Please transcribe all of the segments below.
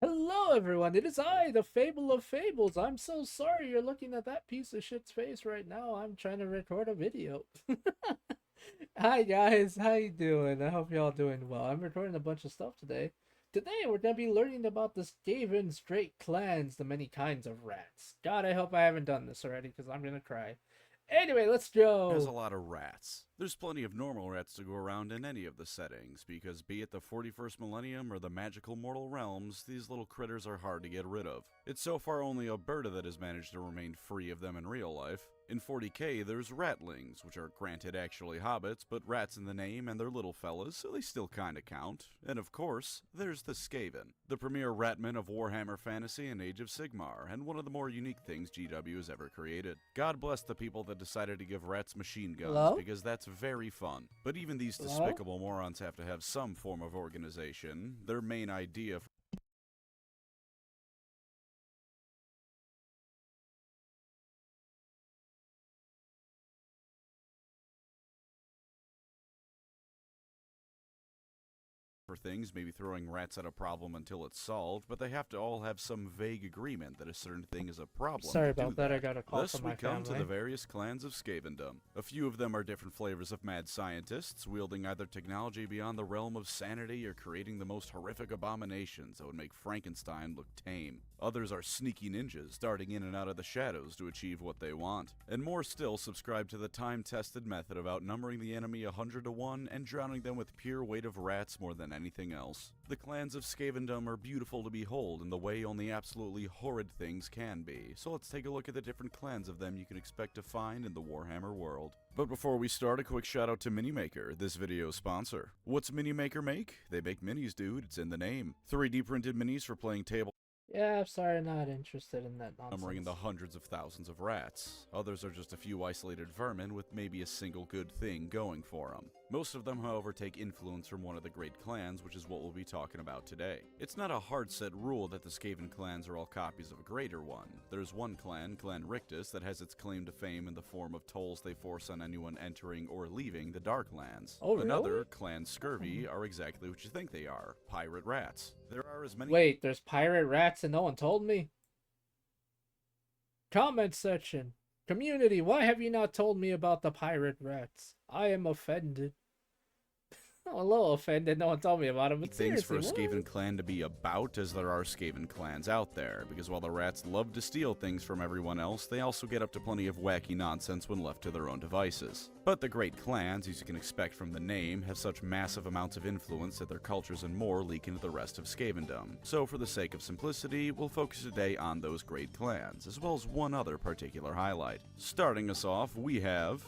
Hello, everyone. It is I, the Fable of Fables. I'm so sorry you're looking at that piece of shit's face right now. I'm trying to record a video. Hi, guys. How you doing? I hope y'all doing well. I'm recording a bunch of stuff today. Today, we're gonna be learning about the Skaven straight clans, the many kinds of rats. God, I hope I haven't done this already, because I'm gonna cry. Anyway, let's Has a go. lot of rats. There's plenty of normal rats to go around in any of the settings, because be it the 41st millennium or the magical mortal realms, these little critters are hard to get rid of. It's so far only Alberta that has managed to remain free of them in real life. In 40k, there's ratlings, which are granted actually hobbits, but rats in the name and they're little fellas, so they still kinda count. And of course, there's the Skaven, the premier ratman of Warhammer Fantasy and Age of Sigmar, and one of the more unique things GW has ever created. God bless the people that decided to give rats machine guns, Hello? because that's very fun. But even these Hello? despicable morons have to have some form of organization. Their main idea for things, maybe throwing rats at a problem until it's solved, but they have to all have some vague agreement that a certain thing is a problem Sorry to do about that. I that. got a call Thus, from we my come to the family. various clans of Skavendom. A few of them are different flavors of mad scientists, wielding either technology beyond the realm of sanity or creating the most horrific abominations that would make Frankenstein look tame. Others are sneaky ninjas, darting in and out of the shadows to achieve what they want. And more still subscribe to the time-tested method of outnumbering the enemy 100 to 1 and drowning them with pure weight of rats more than anything else. The clans of Skavendom are beautiful to behold in the way only absolutely horrid things can be, so let's take a look at the different clans of them you can expect to find in the Warhammer world. But before we start, a quick shout out to Minimaker, this video's sponsor. What's Minimaker make? They make minis, dude, it's in the name. 3D printed minis for playing table Yeah, I'm sorry, not interested in that numbering in nonsense. the hundreds of thousands of rats. Others are just a few isolated vermin with maybe a single good thing going for them. Most of them, however, take influence from one of the great clans, which is what we'll be talking about today. It's not a hard set rule that the Skaven clans are all copies of a greater one. There's one clan, Clan Rictus, that has its claim to fame in the form of tolls they force on anyone entering or leaving the Darklands. Oh, Another, really? Clan Scurvy, are exactly what you think they are, pirate rats. There are as many Wait, there's pirate rats and no one told me? Comment section. Community, why have you not told me about the pirate rats? I am offended. I'm a little offended no one told me about them, but things for seriously, a what? Skaven clan to be about as there are Skaven clans out there, because while the rats love to steal things from everyone else, they also get up to plenty of wacky nonsense when left to their own devices. But the great clans, as you can expect from the name, have such massive amounts of influence that their cultures and more leak into the rest of Skavendom. So for the sake of simplicity, we'll focus today on those great clans, as well as one other particular highlight. Starting us off, we have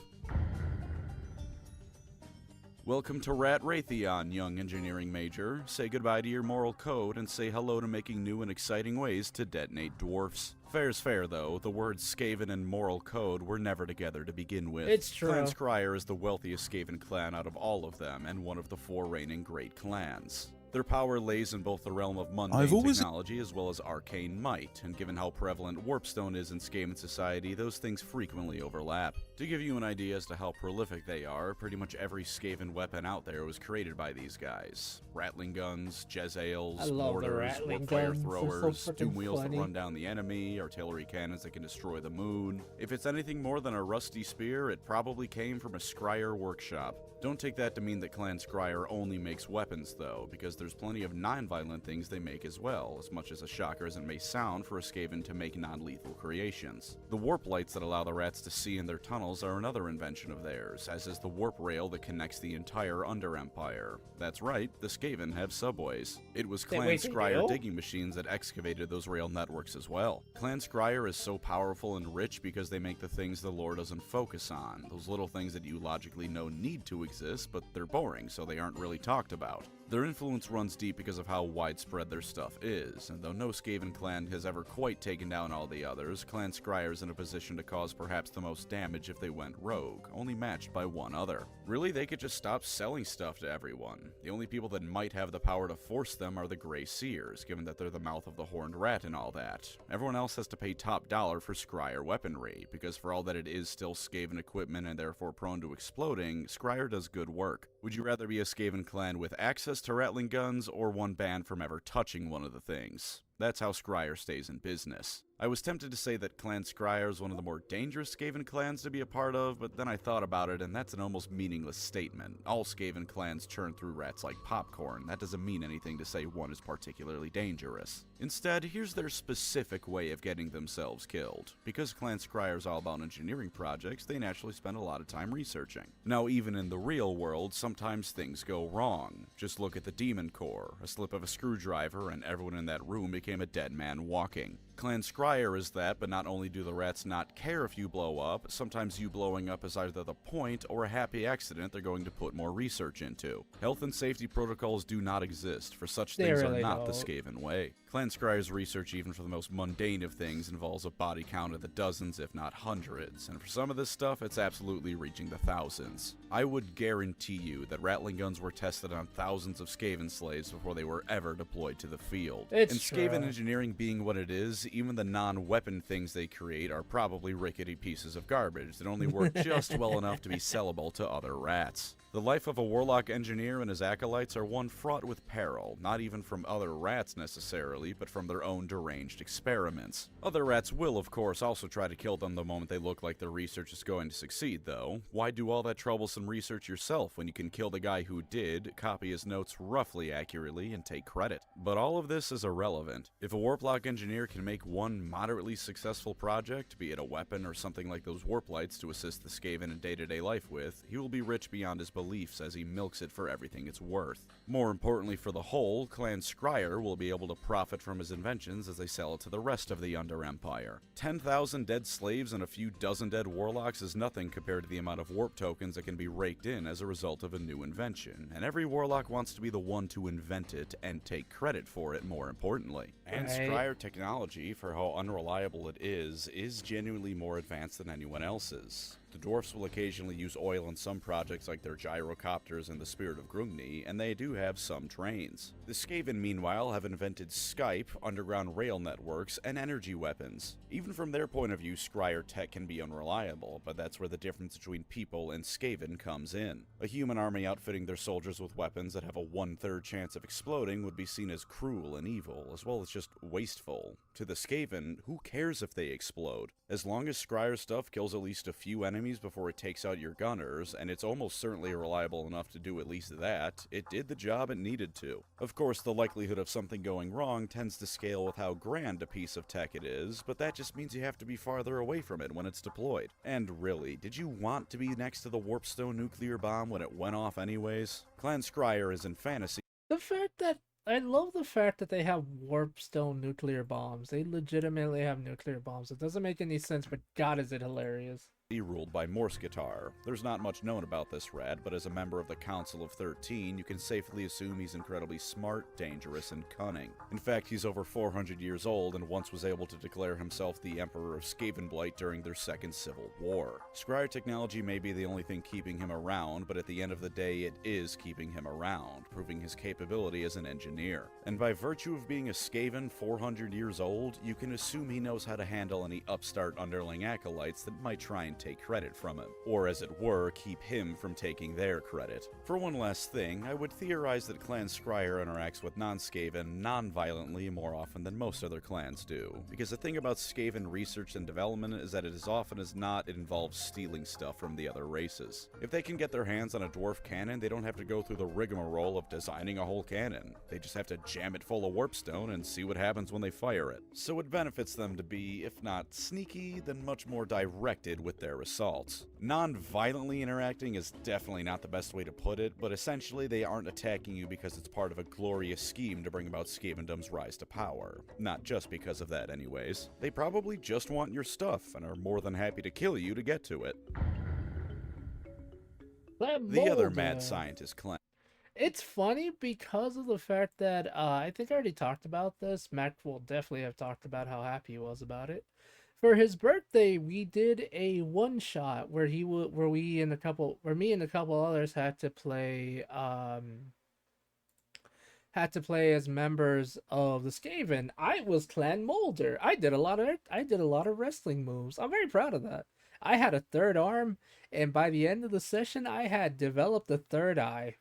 welcome to Rat Raytheon, young engineering major. Say goodbye to your moral code and say hello to making new and exciting ways to detonate dwarfs. Fair's fair, though. The words Skaven and moral code were never together to begin with. It's Clan true. Scryer is the wealthiest Skaven clan out of all of them, and one of the four reigning great clans. Their power lays in both the realm of I've mundane always technology as well as arcane might, and given how prevalent warpstone is in Skaven society, those things frequently overlap. To give you an idea as to how prolific they are, pretty much every Skaven weapon out there was created by these guys. Rattling guns, I Jezzails, love the mortars, rattling warp fire guns. They're so throwers, doom freaking wheels that funny. run down the enemy, artillery cannons that can destroy the moon. If it's anything more than a rusty spear, it probably came from a Scryer workshop. Don't take that to mean that Clan Scryer only makes weapons, though, because there's plenty of non-violent things they make as well, as much as a shocker as it may sound for a Skaven to make non-lethal creations. The warp lights that allow the rats to see in their tunnels are another invention of theirs, as is the warp rail that connects the entire Under Empire. That's right, the Skaven have subways. It was Clan Wait, they Scryer do? digging machines that excavated those rail networks as well. Clan Scryer is so powerful and rich because they make the things the lore doesn't focus on, those little things that you logically know need to exist, but they're boring, so they aren't really talked about. Their influence runs deep because of how widespread their stuff is, and though no Skaven clan has ever quite taken down all the others, Clan Scryer's in a position to cause perhaps the most damage if they went rogue, only matched by one other. Really, they could just stop selling stuff to everyone. The only people that might have the power to force them are the Grey Seers, given that they're the mouth of the Horned Rat and all that. Everyone else has to pay top dollar for Scryer weaponry, because for all that it is still Skaven equipment and therefore prone to exploding, Scryer does good work. Would you rather be a Skaven clan with access to Rattling guns or one banned from ever touching one of the things. That's how Scryer stays in business. I was tempted to say that Clan Scryer is one of the more dangerous Skaven clans to be a part of, but then I thought about it and that's an almost meaningless statement. All Skaven clans churn through rats like popcorn. That doesn't mean anything to say one is particularly dangerous. Instead, here's their specific way of getting themselves killed. Because Clan Scryer is all about engineering projects, they naturally spend a lot of time researching. Now, even in the real world, sometimes things go wrong. Just look at the Demon Core. A slip of a screwdriver and everyone in that room became a dead man walking. Clan Scryer is that, but not only do the rats not care if you blow up, sometimes you blowing up is either the point or a happy accident they're going to put more research into. Health and safety protocols do not exist, for such They things really are not the don't. Skaven way. Clan Scryer's research, even for the most mundane of things, involves a body count of the dozens, if not hundreds, and for some of this stuff, it's absolutely reaching the thousands. I would guarantee you that Rattling guns were tested on thousands of Skaven slaves before they were ever deployed to the field. It's and true. Skaven engineering being what it is, even the non-weapon things they create are probably rickety pieces of garbage that only work just well enough to be sellable to other rats. The life of a warlock engineer and his acolytes are one fraught with peril, not even from other rats necessarily, but from their own deranged experiments. Other rats will, of course, also try to kill them the moment they look like their research is going to succeed, though. Why do all that troublesome research yourself when you can kill the guy who did, copy his notes roughly accurately, and take credit? But all of this is irrelevant. If a warplock engineer can make one moderately successful project, be it a weapon or something like those warp lights to assist the Skaven in day-to-day life with, he will be rich beyond his beliefs as he milks it for everything it's worth. More importantly for the whole, Clan Scryer will be able to profit from his inventions as they sell it to the rest of the Under Empire. 10,000 dead slaves and a few dozen dead warlocks is nothing compared to the amount of warp tokens that can be raked in as a result of a new invention, and every warlock wants to be the one to invent it and take credit for it, more importantly. And Right. Scryer technology, for how unreliable it is genuinely more advanced than anyone else's. The dwarfs will occasionally use oil in some projects like their gyrocopters and the Spirit of Grungni, and they do have some trains. The Skaven, meanwhile, have invented Skype, underground rail networks, and energy weapons. Even from their point of view, Scryer tech can be unreliable, but that's where the difference between people and Skaven comes in. A human army outfitting their soldiers with weapons that have a 1/3 chance of exploding would be seen as cruel and evil, as well as just wasteful. To the Skaven, who cares if they explode? As long as Scryer stuff kills at least a few enemies before it takes out your gunners, and it's almost certainly reliable enough to do at least that, it did the job it needed to. Of course, the likelihood of something going wrong tends to scale with how grand a piece of tech it is, but that just means you have to be farther away from it when it's deployed. And really, did you want to be next to the Warpstone nuclear bomb when it went off anyways? Clan Scryer is in fantasy. The fact that I love the fact that they have warpstone nuclear bombs. They legitimately have nuclear bombs. It doesn't make any sense, but God, is it hilarious. Ruled by Morse Guitar. There's not much known about this rat, but as a member of the Council of 13, you can safely assume he's incredibly smart, dangerous, and cunning. In fact, he's over 400 years old and once was able to declare himself the Emperor of Skavenblight during their second civil war. Scryer technology may be the only thing keeping him around, but at the end of the day, it is keeping him around, proving his capability as an engineer. And by virtue of being a Skaven 400 years old, you can assume he knows how to handle any upstart underling acolytes that might try and take credit from him, or as it were, keep him from taking their credit. For one last thing, I would theorize that Clan Scryer interacts with non-Skaven non-violently more often than most other clans do, because the thing about Skaven research and development is that it as often as not, it involves stealing stuff from the other races. If they can get their hands on a dwarf cannon, they don't have to go through the rigmarole of designing a whole cannon. They just have to jam it full of warpstone and see what happens when they fire it. So it benefits them to be, if not sneaky, then much more directed with their assaults. Non-violently interacting is definitely not the best way to put it, but essentially they aren't attacking you because it's part of a glorious scheme to bring about Skavendom's rise to power. Not just because of that anyways. They probably just want your stuff and are more than happy to kill you to get to it. The other mad scientist claim. It's funny because of the fact that I think I already talked about this. Mac will definitely have talked about how happy he was about it. For his birthday, we did a one shot where me and a couple others had to play as members of the Skaven. I was Clan Molder. I did a lot of wrestling moves. I'm very proud of that. I had a third arm, and by the end of the session, I had developed a third eye.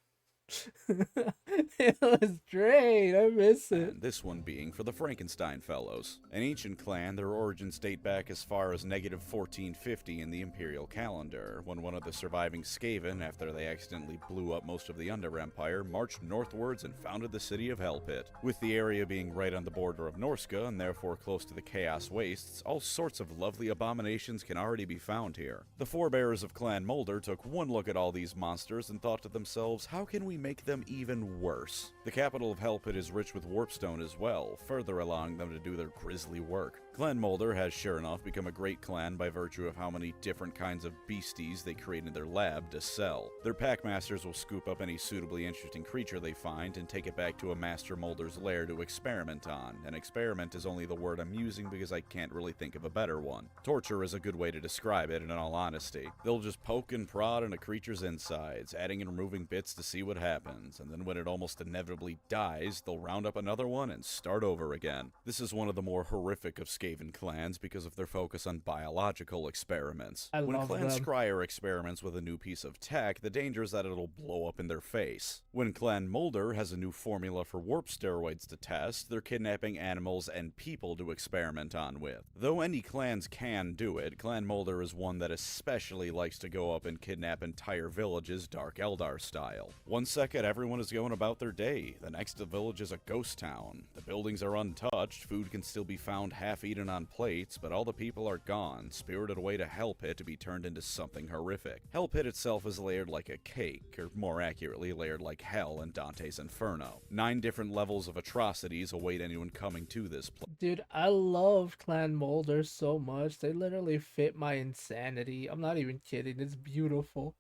It was great. I miss it. And this one being for the Frankenstein Fellows. An ancient clan, their origins date back as far as negative 1450 in the imperial calendar, when one of the surviving Skaven, after they accidentally blew up most of the Under Empire, marched northwards and founded the city of Hellpit. With the area being right on the border of Norska, and therefore close to the Chaos Wastes, all sorts of lovely abominations can already be found here. The forebears of Clan Moulder took one look at all these monsters and thought to themselves, how can we make them even worse? The capital of Hellpit is rich with warpstone as well, further allowing them to do their grisly work. Clan Moulder has sure enough become a great clan by virtue of how many different kinds of beasties they create in their lab to sell. Their packmasters will scoop up any suitably interesting creature they find and take it back to a Master Moulder's lair to experiment on, and experiment is only the word I'm using because I can't really think of a better one. Torture is a good way to describe it in all honesty. They'll just poke and prod in a creature's insides, adding and removing bits to see what happens, and then when it almost inevitably dies, they'll round up another one and start over again. This is one of the more horrific of Skaven clans because of their focus on biological experiments. I When love Clan them. Scryer experiments with a new piece of tech, the danger is that it'll blow up in their face. When Clan Moulder has a new formula for warp steroids to test, they're kidnapping animals and people to experiment on with. Though any clans can do it, Clan Moulder is one that especially likes to go up and kidnap entire villages Dark Eldar style. One second everyone is going about their day, the next the village is a ghost town. The buildings are untouched, food can still be found half-eaten on plates, but all the people are gone, spirited away to Hellpit to be turned into something horrific. Hellpit itself is layered like a cake, or more accurately, layered like hell in Dante's Inferno. 9 different levels of atrocities await anyone coming to this place. Dude, I love Clan Moulder so much. They literally fit my insanity. I'm not even kidding. It's beautiful.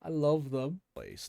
I love them.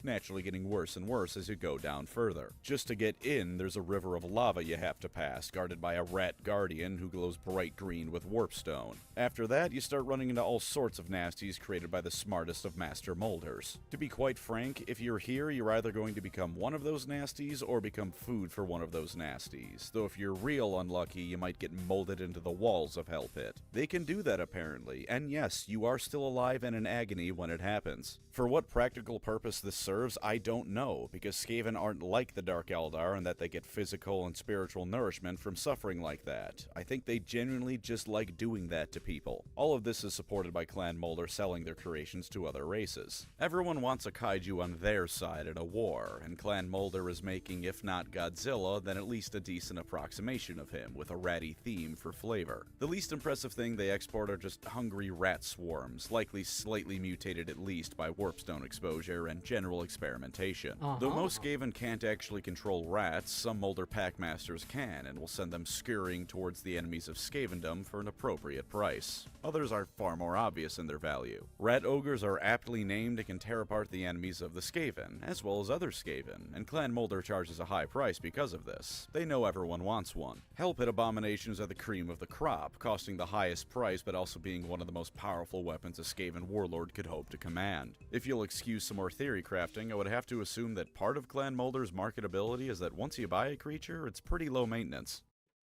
Naturally getting worse and worse as you go down further. Just to get in, there's a river of lava you have to pass, guarded by a rat guardian who glows bright green with warpstone. After that, you start running into all sorts of nasties created by the smartest of Master Moulders. To be quite frank, if you're here, you're either going to become one of those nasties or become food for one of those nasties, though if you're real unlucky, you might get molded into the walls of Hellpit. They can do that apparently, and yes, you are still alive and in agony when it happens. For what practical purpose this serves, I don't know, because Skaven aren't like the Dark Eldar in that they get physical and spiritual nourishment from suffering like that. I think they genuinely just like doing that to people. All of this is supported by Clan Moulder selling their creations to other races. Everyone wants a kaiju on their side in a war, and Clan Moulder is making, if not Godzilla, then at least a decent approximation of him, with a ratty theme for flavor. The least impressive thing they export are just hungry rat swarms, likely slightly mutated at least by warpstone exposure and general experimentation. Though most Skaven can't actually control rats, some Moulder packmasters can, and will send them scurrying towards the enemies of Skavendom for an appropriate price. Others are far more obvious in their value. Rat ogres are aptly named and can tear apart the enemies of the Skaven, as well as other Skaven, and Clan Moulder charges a high price because of this. They know everyone wants one. Hellpit abominations are the cream of the crop, costing the highest price but also being one of the most powerful weapons a Skaven warlord could hope to command. If you'll excuse some more theory crafting, I would have to assume that part of Clan Moulder's marketability is that once you buy a creature, it's pretty low maintenance.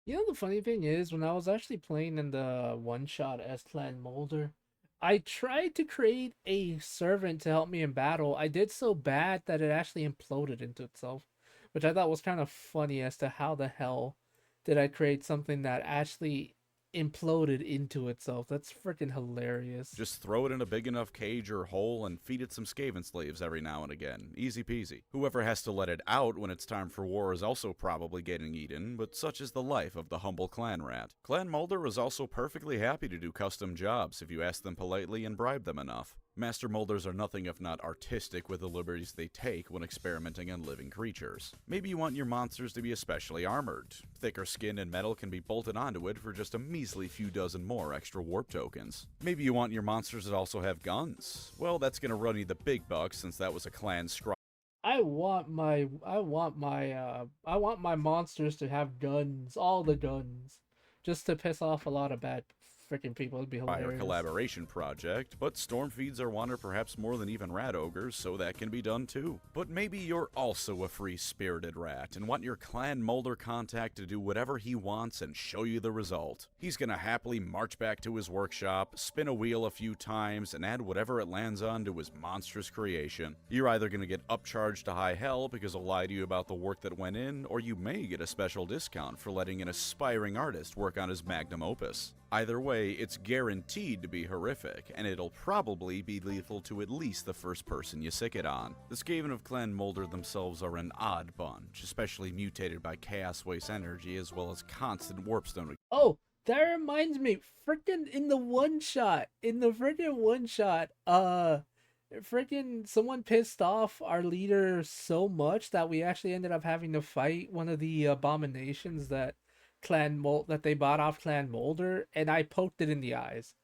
You know, the funny thing is, when I was actually playing in the one-shot as Clan Moulder, I tried to create a servant to help me in battle. I did so bad that it actually imploded into itself, which I thought was kind of funny as to how the hell did I create something that actually imploded into itself. That's freaking hilarious. Just throw it in a big enough cage or hole and feed it some Skaven slaves every now and again. Easy peasy. Whoever has to let it out when it's time for war is also probably getting eaten, but such is the life of the humble clan rat. Clan Moulder is also perfectly happy to do custom jobs if you ask them politely and bribe them enough. Master Moulders are nothing if not artistic with the liberties they take when experimenting on living creatures. Maybe you want your monsters to be especially armored. Thicker skin and metal can be bolted onto it for just a measly few dozen more extra warp tokens. Maybe you want your monsters to also have guns. Well, that's gonna run you the big bucks since that was a clan scry. I want my monsters to have guns, all the guns, just to piss off a lot of bad freaking people. It'd be Fire hilarious. collaboration project, but storm feeds are one or perhaps more than even rat ogres, so that can be done too. But maybe you're also a free-spirited rat and want your clan molder contact to do whatever he wants and show you the result. He's gonna happily march back to his workshop, spin a wheel a few times, and add whatever it lands on to his monstrous creation. You're either gonna get upcharged to high hell because he'll lie to you about the work that went in, or you may get a special discount for letting an aspiring artist work on his magnum opus. Either way, it's guaranteed to be horrific, and it'll probably be lethal to at least the first person you sick it on. The Skaven of Clan Molder themselves are an odd bunch, especially mutated by chaos waste energy as well as constant warpstone. Oh, that reminds me, freaking in the freaking one shot, freaking someone pissed off our leader so much that we actually ended up having to fight one of the abominations that that they bought off Clan Molder, and I poked it in the eyes.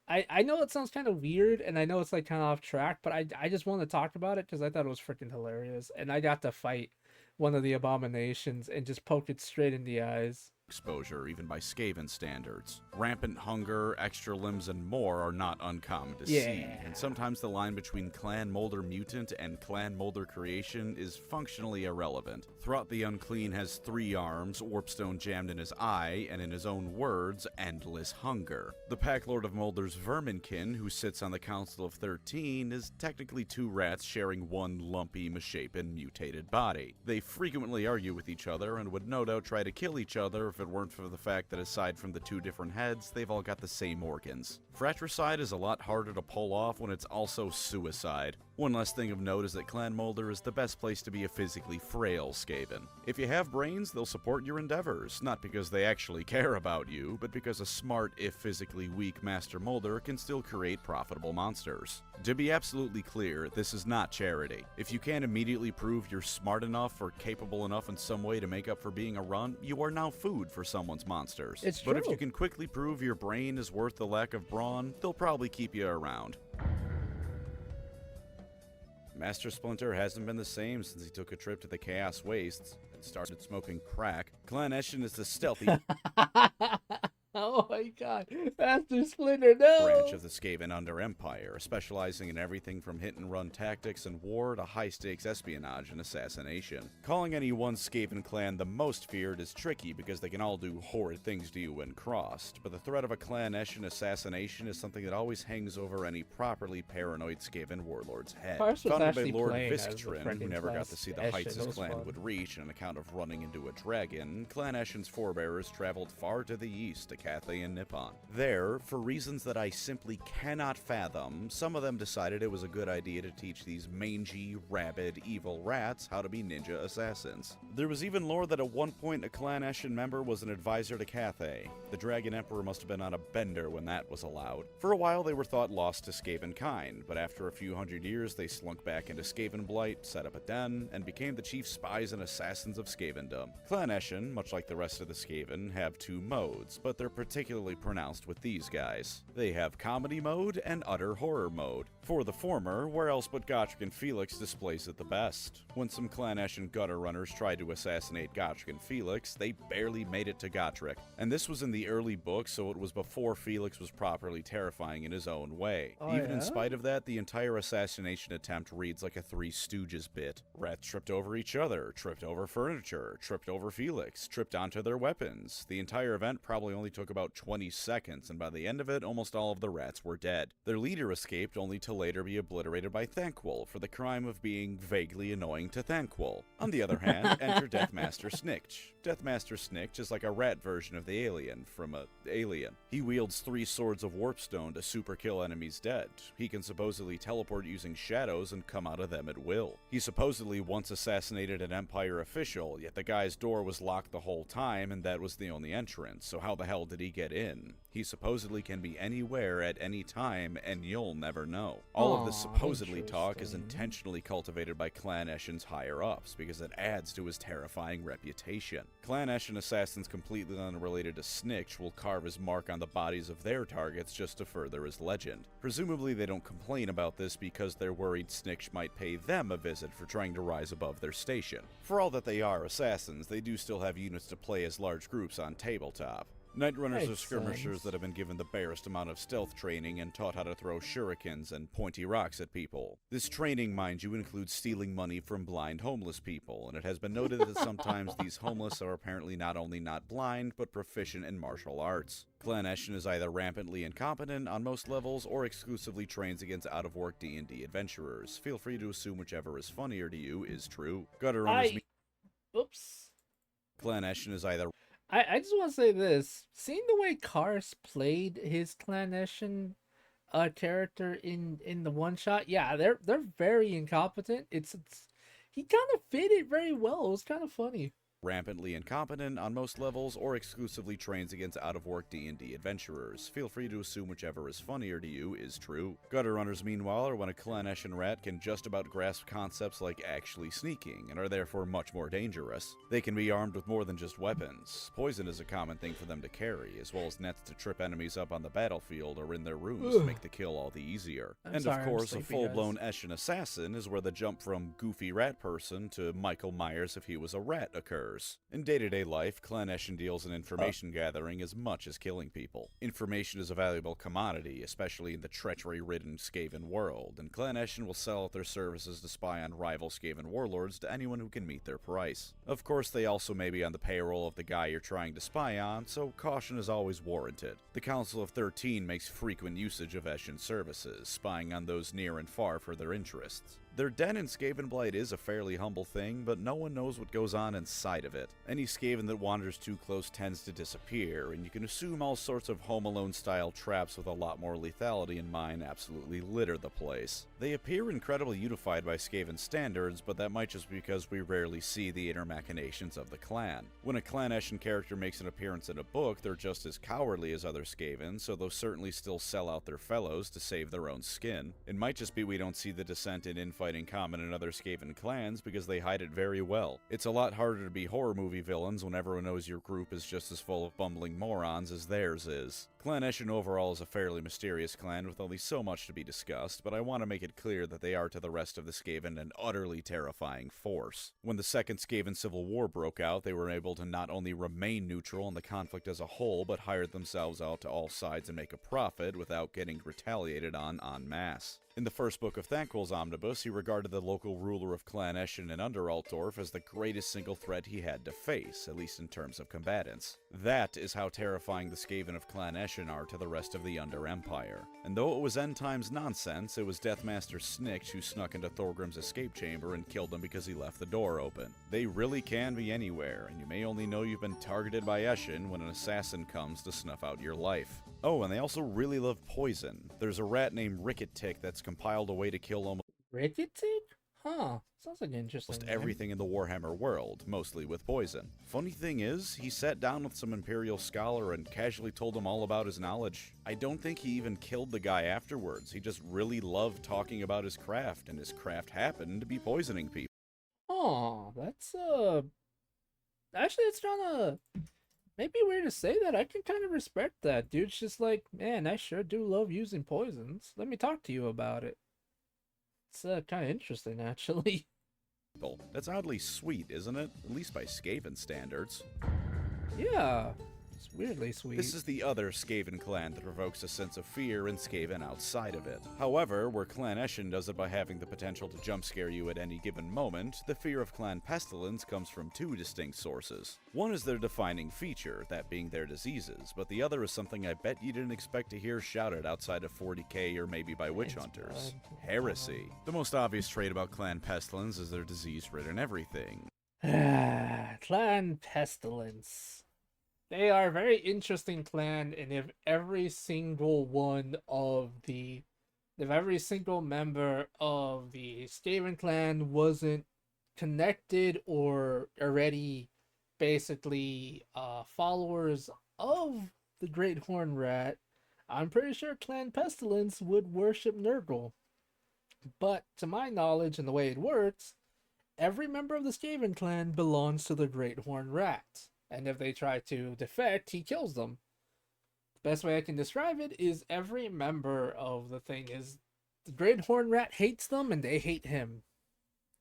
I know it sounds kind of weird, and I know it's like kind of off track, but I just want to talk about it because I thought it was freaking hilarious, and I got to fight one of the abominations and just poke it straight in the eyes. Exposure, even by Skaven standards. Rampant hunger, extra limbs, and more are not uncommon to see, and sometimes the line between Clan Molder mutant and Clan Molder creation is functionally irrelevant. Throt the Unclean has 3 arms, warpstone jammed in his eye, and in his own words, endless hunger. The Packlord of Molder's Verminkin, who sits on the Council of 13, is technically 2 rats sharing one lumpy, misshapen, mutated body. They frequently argue with each other and would no doubt try to kill each other if it weren't for the fact that aside from the 2 different heads, they've all got the same organs. Fratricide is a lot harder to pull off when it's also suicide. One last thing of note is that Clan Molder is the best place to be a physically frail Skaven. If you have brains, they'll support your endeavors, not because they actually care about you, but because a smart, if physically weak, Master Molder can still create profitable monsters. To be absolutely clear, this is not charity. If you can't immediately prove you're smart enough or capable enough in some way to make up for being a runt, you are now food for someone's monsters. It's true. But if you can quickly prove your brain is worth the lack of brawn, they'll probably keep you around. Master Splinter hasn't been the same since he took a trip to the Chaos Wastes and started smoking crack. Clan Eshin is the stealthy Oh my god, Master Splinter, no! branch of the Skaven Under Empire, specializing in everything from hit-and-run tactics and war to high-stakes espionage and assassination. Calling any one Skaven clan the most feared is tricky because they can all do horrid things to you when crossed, but the threat of a Clan Eshin assassination is something that always hangs over any properly paranoid Skaven warlord's head. Founded by Lord Visktrin, who never got to see the heights his clan would reach on account of running into a dragon, Clan Eshin's forebearers traveled far to the east to Cathay and Nippon. There, for reasons that I simply cannot fathom, some of them decided it was a good idea to teach these mangy, rabid, evil rats how to be ninja assassins. There was even lore that at one point a Clan Eshin member was an advisor to Cathay. The Dragon Emperor must have been on a bender when that was allowed. For a while they were thought lost to Skaven kind, but after a few hundred years they slunk back into Skaven blight, set up a den, and became the chief spies and assassins of Skavendom. Clan Eshin, much like the rest of the Skaven, have 2 modes, but they're particularly pronounced with these guys. They have comedy mode and utter horror mode. For the former, where else but Gotrek and Felix displays it the best. When some Clan Eshin gutter runners tried to assassinate Gotrek and Felix, they barely made it to Gotrek. And this was in the early books, so it was before Felix was properly terrifying in his own way. Even in spite of that, the entire assassination attempt reads like a Three Stooges bit. Rats tripped over each other, tripped over furniture, tripped over Felix, tripped onto their weapons. The entire event probably only took about 20 seconds, and by the end of it, almost all of the rats were dead. Their leader escaped only to later be obliterated by Thanquol for the crime of being vaguely annoying to Thanquol. On the other hand, enter Deathmaster Snikch. Deathmaster Snikch is like a rat version of the alien from Alien. He wields 3 swords of warpstone to super kill enemies dead. He can supposedly teleport using shadows and come out of them at will. He supposedly once assassinated an Empire official, yet the guy's door was locked the whole time and that was the only entrance, so how the hell did he get in? He supposedly can be anywhere at any time, and you'll never know. All of this supposedly talk is intentionally cultivated by Clan Eshin's higher-ups, because it adds to his terrifying reputation. Clan Eshin assassins completely unrelated to Snikch will carve his mark on the bodies of their targets just to further his legend. Presumably they don't complain about this because they're worried Snikch might pay them a visit for trying to rise above their station. For all that they are assassins, they do still have units to play as large groups on tabletop. Night Runners are Makes skirmishers sense. that have been given the barest amount of stealth training and taught how to throw shurikens and pointy rocks at people. This training, mind you, includes stealing money from blind homeless people, and it has been noted that sometimes these homeless are apparently not only not blind, but proficient in martial arts. Clan Eshin is either rampantly incompetent on most levels, or exclusively trains against out-of-work D&D adventurers. Feel free to assume whichever is funnier to you is true. Gutter Runners Oops. Clan Eshin is either I just want to say this. Seeing the way Kars played his Clanessian character in the one shot, yeah, they're very incompetent. It's he kind of fit it very well. It was kind of funny. rampantly incompetent on most levels, or exclusively trains against out-of-work D&D adventurers. Feel free to assume whichever is funnier to you is true. Gutter Runners, meanwhile, are when a Clan Eshin rat can just about grasp concepts like actually sneaking, and are therefore much more dangerous. They can be armed with more than just weapons. Poison is a common thing for them to carry, as well as nets to trip enemies up on the battlefield or in their rooms to make the kill all the easier. I'm And sorry, of I'm course, a sleepy, full-blown Eshin assassin is where the jump from goofy rat person to Michael Myers if he was a rat occurs. In day-to-day life, Clan Eshin deals in information gathering as much as killing people. Information is a valuable commodity, especially in the treachery-ridden Skaven world, and Clan Eshin will sell out their services to spy on rival Skaven warlords to anyone who can meet their price. Of course, they also may be on the payroll of the guy you're trying to spy on, so caution is always warranted. The Council of 13 makes frequent usage of Eshin services, spying on those near and far for their interests. Their den in Skavenblight is a fairly humble thing, but no one knows what goes on inside of it. Any Skaven that wanders too close tends to disappear, and you can assume all sorts of Home Alone-style traps with a lot more lethality in mind absolutely litter the place. They appear incredibly unified by Skaven standards, but that might just be because we rarely see the inner machinations of the clan. When a Clan Eshin character makes an appearance in a book, they're just as cowardly as other Skaven, so they'll certainly still sell out their fellows to save their own skin. It might just be we don't see the dissent and infighting common in other Skaven clans because they hide it very well. It's a lot harder to be horror movie villains when everyone knows your group is just as full of bumbling morons as theirs is. Clan Eshin overall is a fairly mysterious clan with only so much to be discussed, but I want to make it clear that they are to the rest of the Skaven an utterly terrifying force. When the Second Skaven Civil War broke out, they were able to not only remain neutral in the conflict as a whole, but hired themselves out to all sides and make a profit without getting retaliated on en masse. In the first book of Thanquil's Omnibus, he regarded the local ruler of Clan Eshin in Underaltorf as the greatest single threat he had to face, at least in terms of combatants. That is how terrifying the Skaven of Clan Eshin are to the rest of the Under Empire. And though it was end times nonsense, it was Deathmaster Snikt who snuck into Thorgrim's escape chamber and killed him because he left the door open. They really can be anywhere, and you may only know you've been targeted by Eshin when an assassin comes to snuff out your life. Oh, and they also really love poison. There's a rat named Ricketic that's compiled a way to kill almost Ricketic? Huh. Sounds like an interesting name. everything in the Warhammer world, mostly with poison. Funny thing is, he sat down with some Imperial scholar and casually told him all about his knowledge. I don't think he even killed the guy afterwards. He just really loved talking about his craft, and his craft happened to be poisoning people. Oh, that's actually it's kinda maybe weird to say that. I can kind of respect that. Dude's just like, man, I sure do love using poisons. Let me talk to you about it. It's kind of interesting, actually. That's oddly sweet, isn't it? At least by Skaven standards. Yeah, it's weirdly sweet. This is the other Skaven clan that provokes a sense of fear in Skaven outside of it. However, where Clan Eshin does it by having the potential to jump scare you at any given moment, the fear of Clan Pestilence comes from two distinct sources. One is their defining feature, that being their diseases, but the other is something I bet you didn't expect to hear shouted outside of 40k or maybe by witch hunters. Heresy. The most obvious trait about Clan Pestilence is their disease-ridden everything. Clan Pestilence. They are a very interesting clan, and if every single member of the Skaven clan wasn't connected or already basically followers of the Great Horn Rat, I'm pretty sure Clan Pestilence would worship Nurgle. But to my knowledge and the way it works, every member of the Skaven clan belongs to the Great Horn Rat. And if they try to defect, he kills them. The best way I can describe it is every member of the thing is the Great Horn Rat hates them and they hate him.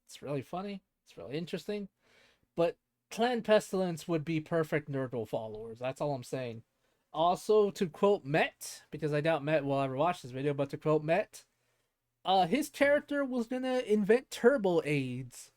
It's really funny. It's really interesting. But Clan Pestilence would be perfect Nurgle followers. That's all I'm saying. Also, to quote Met, because I doubt Met will ever watch this video, but to quote Met, his character was gonna invent turbo AIDS.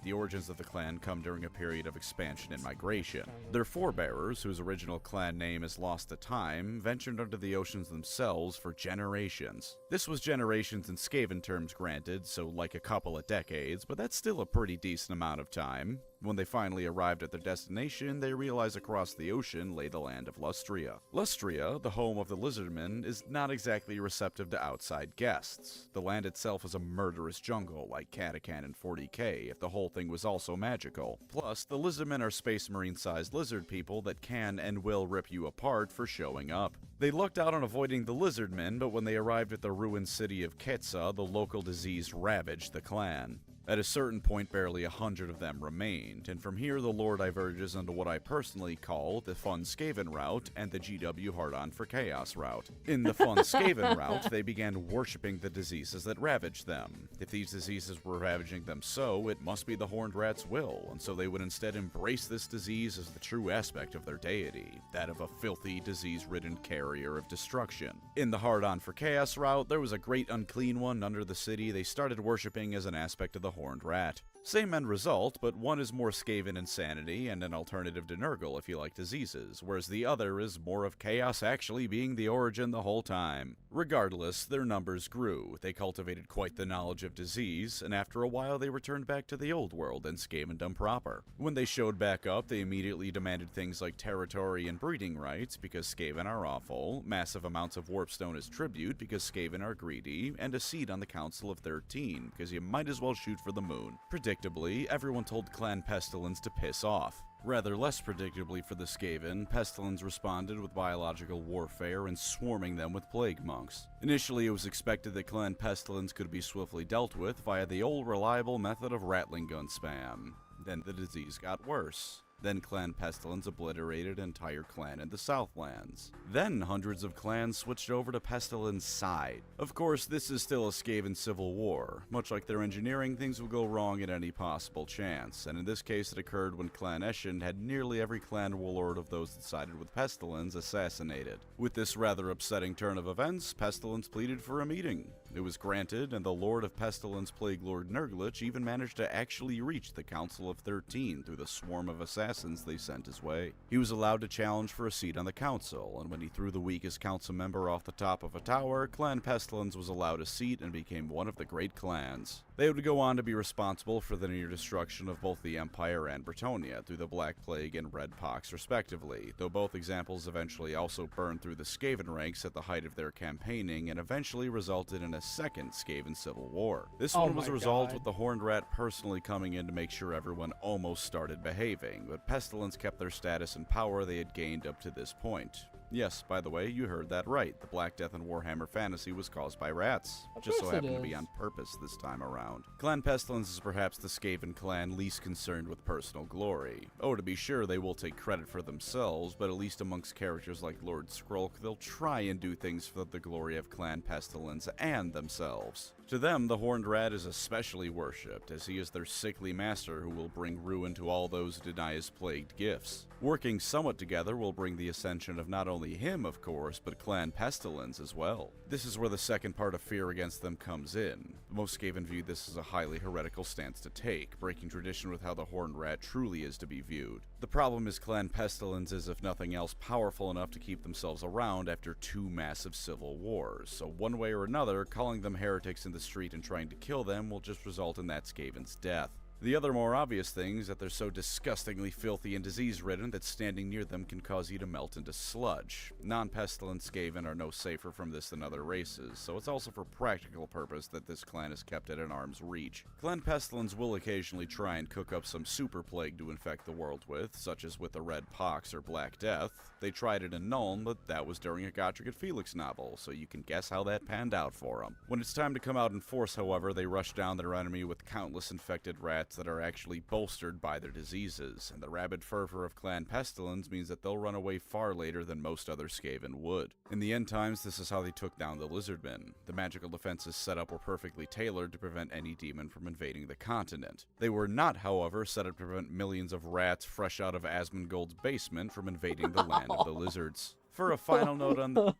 The origins of the clan come during a period of expansion and migration. Their forebearers, whose original clan name is lost to time, ventured under the oceans themselves for generations. This was generations in Skaven terms granted, so like a couple of decades, but that's still a pretty decent amount of time. When they finally arrived at their destination, they realized across the ocean lay the land of Lustria. Lustria, the home of the lizardmen, is not exactly receptive to outside guests. The land itself is a murderous jungle, like Catachan and 40k, if the whole thing was also magical. Plus, the lizardmen are space marine-sized lizard people that can and will rip you apart for showing up. They lucked out on avoiding the lizardmen, but when they arrived at the ruined city of Ketsa, the local disease ravaged the clan. At a certain point, barely 100 of them remained, and from here the lore diverges into what I personally call the Fun Skaven route and the GW Hard-On for Chaos route. In the Fun Skaven route, they began worshipping the diseases that ravaged them. If these diseases were ravaging them so, it must be the Horned Rat's will, and so they would instead embrace this disease as the true aspect of their deity, that of a filthy, disease-ridden carrier of destruction. In the Hard-On for Chaos route, there was a great unclean one under the city they started worshipping as an aspect of the Horned Rat. Same end result, but one is more Skaven insanity and an alternative to Nurgle if you like diseases, whereas the other is more of chaos actually being the origin the whole time. Regardless, their numbers grew, they cultivated quite the knowledge of disease, and after a while they returned back to the old world and Skavendom proper. When they showed back up, they immediately demanded things like territory and breeding rights because Skaven are awful, massive amounts of warpstone as tribute because Skaven are greedy, and a seat on the Council of 13 because you might as well shoot for the moon. Predictably, everyone told Clan Pestilence to piss off. Rather less predictably for the Skaven, Pestilence responded with biological warfare and swarming them with plague monks. Initially, it was expected that Clan Pestilence could be swiftly dealt with via the old reliable method of rattling gun spam. Then the disease got worse. Then Clan Pestilence obliterated an entire clan in the Southlands. Then hundreds of clans switched over to Pestilence's side. Of course, this is still a Skaven civil war. Much like their engineering, things will go wrong at any possible chance, and in this case it occurred when Clan Eshin had nearly every clan warlord of those that sided with Pestilence assassinated. With this rather upsetting turn of events, Pestilence pleaded for a meeting. It was granted, and the Lord of Pestilence, Plague Lord Nurglich, even managed to actually reach the Council of 13 through the swarm of assassins they sent his way. He was allowed to challenge for a seat on the council, and when he threw the weakest council member off the top of a tower, Clan Pestilence was allowed a seat and became one of the great clans. They would go on to be responsible for the near destruction of both the Empire and Bretonnia through the Black Plague and Red Pox respectively, though both examples eventually also burned through the Skaven ranks at the height of their campaigning and eventually resulted in a second Skaven civil war. This one was resolved with the Horned Rat personally coming in to make sure everyone almost started behaving, but Pestilence kept their status and power they had gained up to this point. Yes, by the way, you heard that right. The Black Death in Warhammer Fantasy was caused by rats. Just so happened to be on purpose this time around. Clan Pestilence is perhaps the Skaven clan least concerned with personal glory. Oh, to be sure, they will take credit for themselves, but at least amongst characters like Lord Skrulk, they'll try and do things for the glory of Clan Pestilence and themselves. To them, the Horned Rat is especially worshipped, as he is their sickly master who will bring ruin to all those who deny his plagued gifts. Working somewhat together will bring the ascension of not only him, of course, but Clan Pestilence as well. This is where the second part of fear against them comes in. Most Skaven view this as a highly heretical stance to take, breaking tradition with how the Horned Rat truly is to be viewed. The problem is Clan Pestilence is, if nothing else, powerful enough to keep themselves around after two massive civil wars, so one way or another, calling them heretics in the street and trying to kill them will just result in that Skaven's death. The other more obvious thing is that they're so disgustingly filthy and disease-ridden that standing near them can cause you to melt into sludge. Non-pestilent Skaven are no safer from this than other races, so it's also for practical purpose that this clan is kept at an arm's reach. Clan Pestilence will occasionally try and cook up some super plague to infect the world with, such as with the Red Pox or Black Death. They tried it in Nuln, but that was during a Gotrek and Felix novel, so you can guess how that panned out for them. When it's time to come out in force, however, they rush down their enemy with countless infected rats rats that are actually bolstered by their diseases, and the rabid fervor of Clan Pestilence means that they'll run away far later than most other Skaven would. In the end times, this is how they took down the Lizardmen. The magical defenses set up were perfectly tailored to prevent any demon from invading the continent. They were not, however, set up to prevent millions of rats fresh out of Asmongold's basement from invading the land of the lizards. For a final note on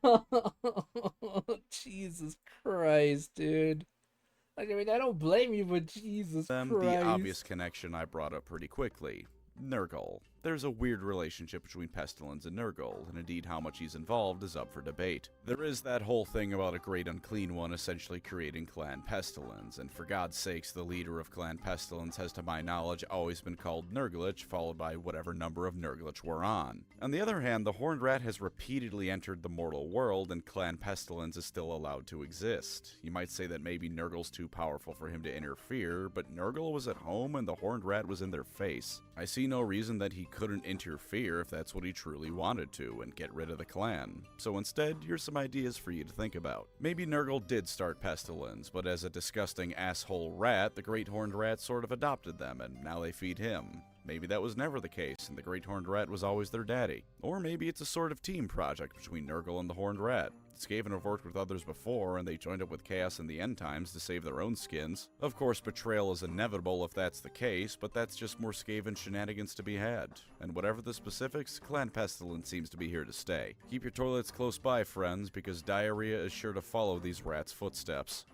Jesus Christ, dude. Like, I mean, I don't blame you, but Jesus Christ. the obvious connection I brought up pretty quickly. Nurgle. There's a weird relationship between Pestilence and Nurgle, and indeed how much he's involved is up for debate. There is that whole thing about a Great Unclean One essentially creating Clan Pestilence, and for God's sakes, the leader of Clan Pestilence has, to my knowledge, always been called Nurglich, followed by whatever number of Nurglich we're on. On the other hand, the Horned Rat has repeatedly entered the mortal world, and Clan Pestilence is still allowed to exist. You might say that maybe Nurgle's too powerful for him to interfere, but Nurgle was at home and the Horned Rat was in their face. I see no reason that he couldn't interfere if that's what he truly wanted to, and get rid of the clan. So instead, here's some ideas for you to think about. Maybe Nurgle did start Pestilence, but as a disgusting asshole rat, the Great Horned Rat sort of adopted them, and now they feed him. Maybe that was never the case, and the Great Horned Rat was always their daddy. Or maybe it's a sort of team project between Nurgle and the Horned Rat. Skaven have worked with others before, and they joined up with Chaos in the end times to save their own skins. Of course, betrayal is inevitable if that's the case, but that's just more Skaven shenanigans to be had. And whatever the specifics, Clan Pestilence seems to be here to stay. Keep your toilets close by, friends, because diarrhea is sure to follow these rats' footsteps.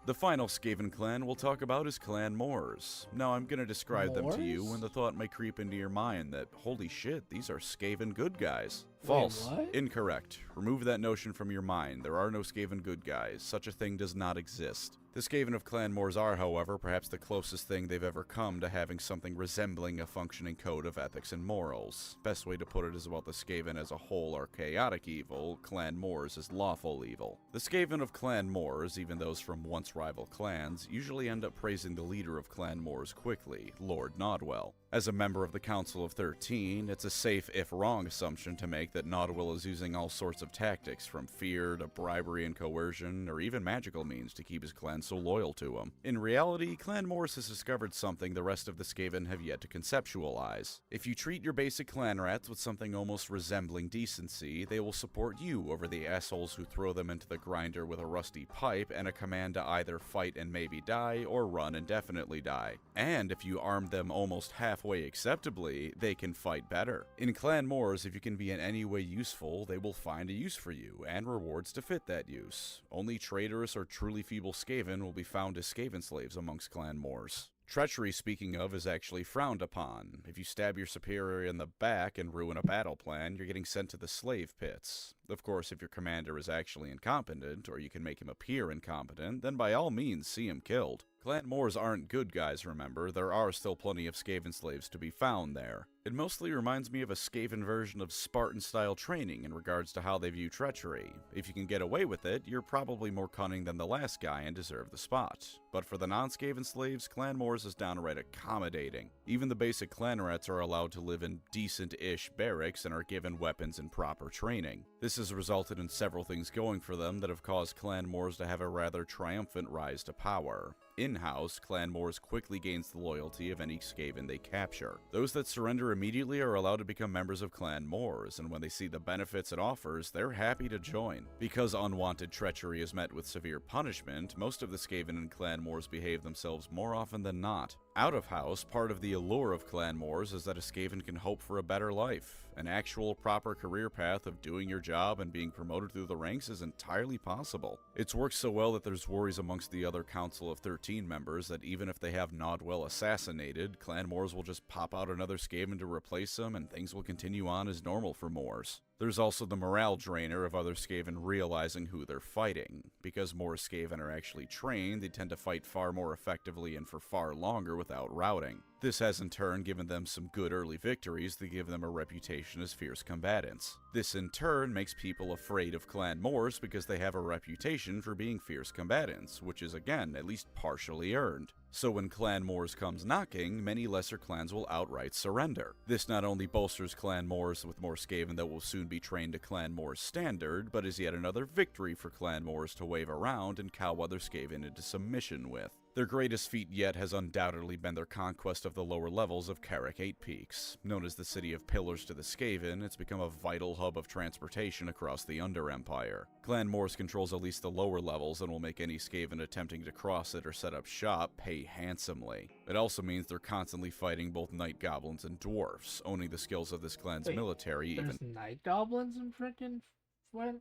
The final Skaven clan we'll talk about is Clan Moors. Now, I'm gonna describe them to you, and the thought might creep into your mind that, holy shit, these are Skaven good guys. False. Wait, what? Incorrect. Remove that notion from your mind. There are no Skaven good guys. Such a thing does not exist. The Skaven of Clan Moors are, however, perhaps the closest thing they've ever come to having something resembling a functioning code of ethics and morals. Best way to put it is about the Skaven as a whole are chaotic evil, Clan Moors is lawful evil. The Skaven of Clan Moors, even those from once rival clans, usually end up praising the leader of Clan Moors quickly, Lord Nodwell. As a member of the Council of 13, it's a safe if wrong assumption to make that Nodwell is using all sorts of tactics, from fear to bribery and coercion, or even magical means to keep his clan so loyal to him. In reality, Clan Moors has discovered something the rest of the Skaven have yet to conceptualize. If you treat your basic clan rats with something almost resembling decency, they will support you over the assholes who throw them into the grinder with a rusty pipe and a command to either fight and maybe die, or run and definitely die. And if you arm them almost halfway acceptably, they can fight better. In Clan Moors, if you can be in any way useful, they will find a use for you, and rewards to fit that use. Only traitorous or truly feeble Skaven will be found as Skaven slaves amongst Clan Moors. Treachery, speaking of, is actually frowned upon. If you stab your superior in the back and ruin a battle plan, you're getting sent to the slave pits. Of course, if your commander is actually incompetent, or you can make him appear incompetent, then by all means see him killed. Clan Moors aren't good guys, remember. There are still plenty of Skaven slaves to be found there. It mostly reminds me of a Skaven version of Spartan-style training in regards to how they view treachery. If you can get away with it, you're probably more cunning than the last guy and deserve the spot. But for the non-Skaven slaves, Clan Moors is downright accommodating. Even the basic clan rats are allowed to live in decent-ish barracks and are given weapons and proper training. This has resulted in several things going for them that have caused Clan Moors to have a rather triumphant rise to power. In-house, Clan Moors quickly gains the loyalty of any Skaven they capture. Those that surrender immediately are allowed to become members of Clan Moors, and when they see the benefits it offers, they're happy to join. Because unwanted treachery is met with severe punishment, most of the Skaven in Clan Moors behave themselves more often than not. Out of house, part of the allure of Clan Moors is that a Skaven can hope for a better life. An actual proper career path of doing your job and being promoted through the ranks is entirely possible. It's worked so well that there's worries amongst the other Council of 13 members that even if they have Nodwell assassinated, Clan Moors will just pop out another Skaven to replace him and things will continue on as normal for Moors. There's also the morale drainer of other Skaven realizing who they're fighting. Because more Skaven are actually trained, they tend to fight far more effectively and for far longer without routing. This has in turn given them some good early victories that give them a reputation as fierce combatants. This in turn makes people afraid of Clan Moors because they have a reputation for being fierce combatants, which is again at least partially earned. So when Clan Moors comes knocking, many lesser clans will outright surrender. This not only bolsters Clan Moors with more Skaven that will soon be trained to Clan Moors standard, but is yet another victory for Clan Moors to wave around and cow other Skaven into submission with. Their greatest feat yet has undoubtedly been their conquest of the lower levels of Carrick 8 Peaks. Known as the City of Pillars to the Skaven, it's become a vital hub of transportation across the Under Empire. Clan Morse controls at least the lower levels and will make any Skaven attempting to cross it or set up shop pay handsomely. It also means they're constantly fighting both night goblins and dwarfs, owning the skills of this clan's Wait, military There's night goblins in frickin'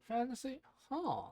fantasy? Huh.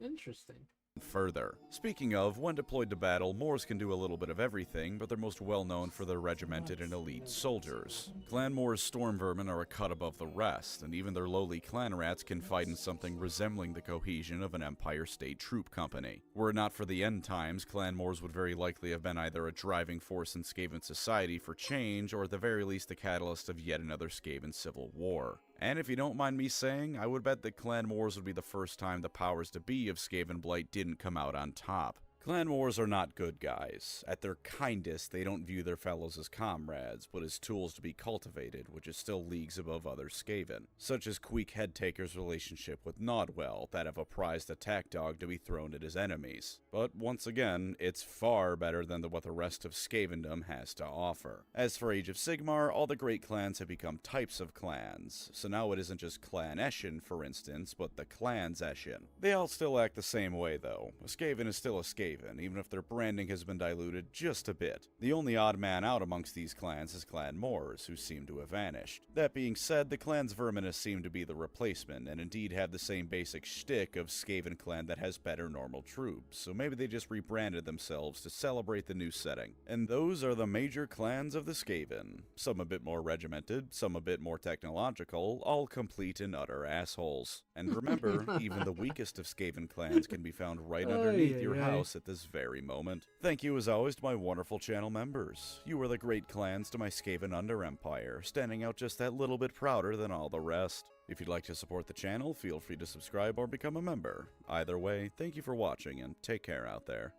Interesting. further. Speaking of, when deployed to battle, Moors can do a little bit of everything, but they're most well known for their regimented and elite soldiers. Clan Moors' storm vermin are a cut above the rest, and even their lowly clan rats can fight in something resembling the cohesion of an Empire State troop company. Were it not for the end times, Clan Moors would very likely have been either a driving force in Skaven society for change, or at the very least the catalyst of yet another Skaven civil war. And if you don't mind me saying, I would bet that Clan Wars would be the first time the powers to be of Skaven Blight didn't come out on top. Clan Wars are not good guys. At their kindest, they don't view their fellows as comrades, but as tools to be cultivated, which is still leagues above other Skaven, such as Queek Headtaker's relationship with Nodwell, that of a prized attack dog to be thrown at his enemies. But once again, it's far better than what the rest of Skavendom has to offer. As for Age of Sigmar, all the great clans have become types of clans, so now it isn't just Clan Eshin, for instance, but the Clans Eshin. They all still act the same way, though. A Skaven is still a Skaven, even if their branding has been diluted just a bit. The only odd man out amongst these clans is Clan Moors, who seem to have vanished. That being said, the clans Verminous seem to be the replacement, and indeed have the same basic shtick of Skaven clan that has better normal troops, so maybe they just rebranded themselves to celebrate the new setting. And those are the major clans of the Skaven. Some a bit more regimented, some a bit more technological, all complete and utter assholes. And remember, even the weakest of Skaven clans can be found right underneath your house at this very moment. Thank you as always to my wonderful channel members. You are the great clans to my Skaven Under Empire, standing out just that little bit prouder than all the rest. If you'd like to support the channel, feel free to subscribe or become a member. Either way, thank you for watching and take care out there.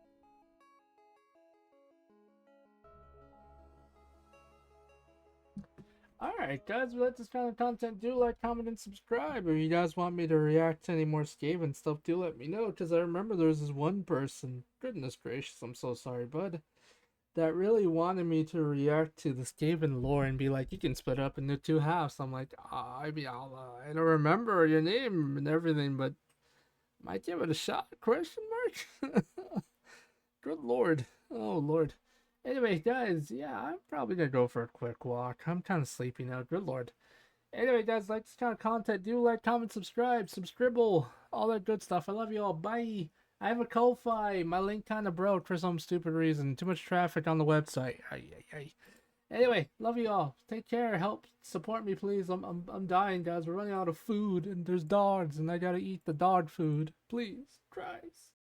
Alright guys, if you like this kind of content, do like, comment, and subscribe. If you guys want me to react to any more Skaven stuff, do let me know, because I remember there was this one person, goodness gracious, I'm so sorry, bud, that really wanted me to react to the Skaven lore and be like, you can split up into two halves. I'm like, I don't remember your name and everything, but might give it a shot, question mark? Good lord. Oh lord. Anyway, guys, yeah, I'm probably gonna go for a quick walk. I'm kind of sleepy now. Good lord. Anyway, guys, like this kind of content, do like, comment, subscribe, all that good stuff. I love you all. Bye. I have a Ko-Fi. My link kind of broke for some stupid reason. Too much traffic on the website. Anyway, love you all. Take care. Help support me, please. I'm dying, guys. We're running out of food, and there's dogs, and I gotta eat the dog food. Please, Christ.